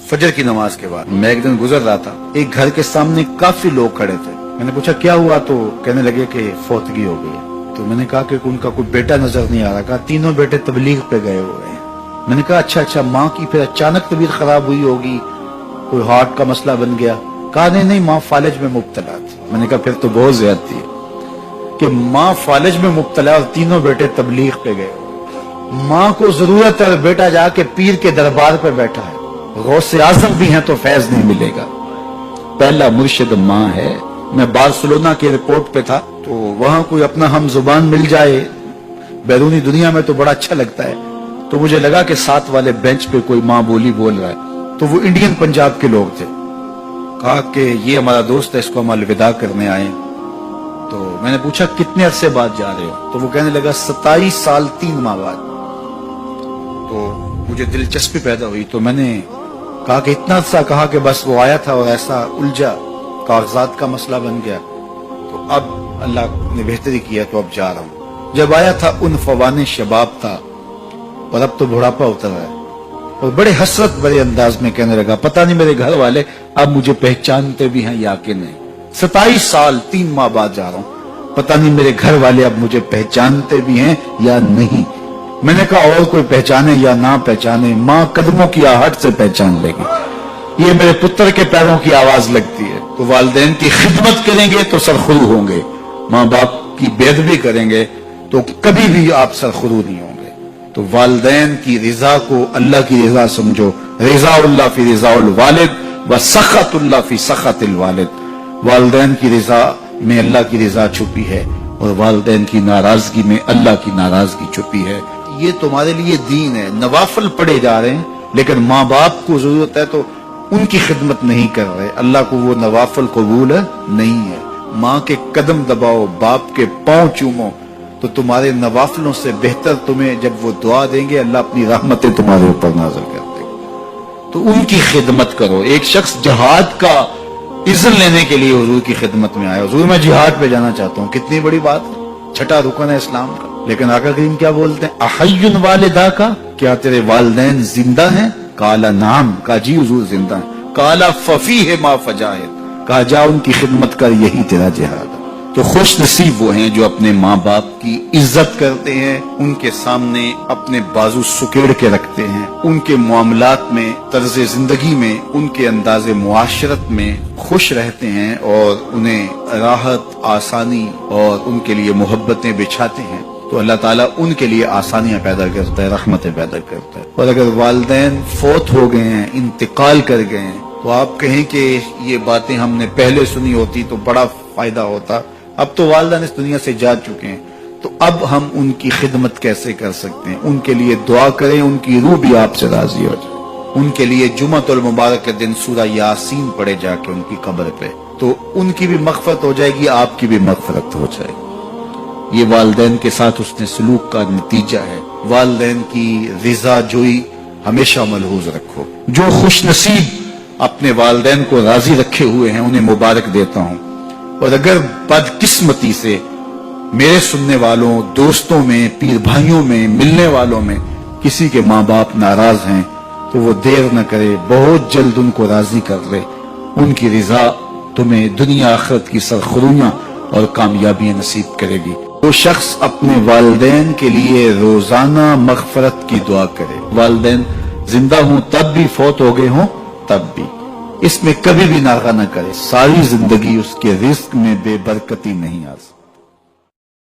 फजर की नमाज के बाद मैं एक दिन गुजर रहा था, एक घर के सामने काफी लोग खड़े थे। मैंने पूछा क्या हुआ, तो कहने लगे कि फौतगी हो गई। तो मैंने कहा कि उनका कोई बेटा नजर नहीं आ रहा। कहा तीनों बेटे तबलीग पे गए हुए हैं। मैंने कहा अच्छा, माँ की फिर अचानक तबीयत खराब हुई होगी, कोई हार्ट का मसला बन गया। कहा नहीं, माँ फालिज में मुब्तला थी। मैंने कहा फिर तो बहुत ज्यादती है कि माँ फालिज में मुब्तला और तीनों बेटे तबलीग पे गए। माँ को जरूरत है, बेटा जाके पीर के दरबार पे बैठा है, गौसे आजम भी हैं तो फैज नहीं मिलेगा। पहला मुर्शिद माँ है। मैं बार्सिलोना के एयरपोर्ट पे था, तो वहां कोई अपना हम जुबान मिल जाए बैरूनी दुनिया में तो बड़ा अच्छा लगता है। तो मुझे लगा कि साथ वाले बेंच पे कोई माँ बोली बोल रहा है, तो वो इंडियन पंजाब के लोग थे। कहा कि ये हमारा दोस्त है, इसको हम अलविदा करने आए। तो मैंने पूछा कितने अरसे बाद जा रहे हो? तो वो कहने लगा 27 साल 3 माह बाद। तो मुझे दिलचस्पी पैदा हुई, तो मैंने कहा कि इतना सा? कहा कि बस वो आया था और ऐसा उलझा, कागजात का मसला बन गया, तो अब अल्लाह ने बेहतरी किया तो अब जा रहा हूं। जब आया था उन फवाने शबाब था और अब तो बुढ़ापा उतर रहा है। और बड़े हसरत बड़े अंदाज में कहने लगा पता नहीं मेरे घर वाले अब मुझे पहचानते भी हैं या कि नहीं। 27 साल 3 माह बाद जा रहा हूं, पता नहीं मेरे घर वाले अब मुझे पहचानते भी हैं या नहीं। मैंने कहा और कोई पहचाने या ना पहचाने, माँ कदमों की आहट से पहचान लेगी। ये मेरे पुत्र के पैरों की आवाज लगती है। तो वालिदैन की खिदमत करेंगे तो सरखुरू होंगे, माँ बाप की बेअदबी करेंगे तो कभी भी आप सरखुरू नहीं होंगे। तो वालिदैन की रिजा को अल्लाह की रिजा समझो। रिजाउल्लाह फी रिजाउल वालिद व सखतुल्लाह फी सखतिल वालिद। वालिदैन की रिजा में अल्लाह की रिजा छुपी है और वालिदैन की नाराजगी में अल्लाह की नाराजगी छुपी है। ये तुम्हारे लिए दीन है। नवाफिल पढ़े जा रहे हैं, लेकिन माँ बाप को जरूरत है तो उनकी खिदमत नहीं कर रहे। अल्लाह को वो नवाफिल कबूल नहीं है। माँ के कदम दबाओ, बाप के पांव चूमो, तो तुम्हारे नवाफिलों से बेहतर तुम्हें जब वो दुआ देंगे अल्लाह अपनी रहमतें तुम्हारे ऊपर नाज़िल कर देगा। तो उनकी खिदमत करो। एक शख्स जहाद का इज़्न लेने के लिए हुजूर की खिदमत में आया, हुजूर मैं जिहाद पे जाना चाहता हूँ। कितनी बड़ी बात है, 6ठा रुकन है इस्लाम का। लेकिन आका करीम क्या बोलते हैं, अहय्युन वालिदा का, क्या तेरे वालिदैन जिंदा हैं? काला नाम, का जी हुजूर जिंदा है। काला फफी है मा फजाहिद, कहा जा उनकी खिदमत कर, यही तेरा जिहाद है। तो खुश नसीब वो हैं जो अपने माँ बाप की इज्जत करते हैं, उनके सामने अपने बाजू सुकेड़ के रखते हैं, उनके मामलात में, तर्ज जिंदगी में, उनके अंदाजे मुआशरत में खुश रहते हैं और उन्हें राहत, आसानी और उनके लिए मोहब्बतें बिछाते हैं। तो अल्लाह ताला उनके लिए आसानियां पैदा करता है, रहमतें पैदा करता है। और अगर वालिदैन फोत हो गए हैं, इंतकाल कर गए हैं, तो आप कहें कि ये बातें हमने पहले सुनी होती तो बड़ा फायदा होता। अब तो वालिदैन इस दुनिया से जा चुके हैं, तो अब हम उनकी खिदमत कैसे कर सकते हैं? उनके लिए दुआ करें, उनकी रूह भी आपसे राजी हो जाए। उनके लिए जुमअतुल मुबारक के दिन सूरा यासीन पढ़े जाके उनकी कब्र पे, तो उनकी भी मग़फ़िरत हो जाएगी, आपकी भी मग़फ़िरत हो जाएगी। ये वालिदैन के साथ उसने सलूक का नतीजा है। वालिदैन की रिजा जोई हमेशा मलहूज रखो। जो खुश नसीब अपने वालिदैन को राजी रखे हुए हैं उन्हें मुबारक देता हूं। और अगर बदकिस्मती से मेरे सुनने वालों, दोस्तों में, पीर भाइयों में, मिलने वालों में किसी के माँ बाप नाराज हैं, तो वो देर न करे, बहुत जल्द उनको राजी कर ले। उनकी रिजा तुम्हें दुनिया आखिरत की सरखुरियां और कामयाबियां नसीब करेगी। वो शख्स अपने वालिदैन के लिए रोजाना मग़फ़िरत की दुआ करे। वालिदैन जिंदा हों तब भी, फौत हो गए हों तब भी, इसमें कभी भी नागा न करे। सारी जिंदगी उसके रिस्क में बेबरकती नहीं आ सकती।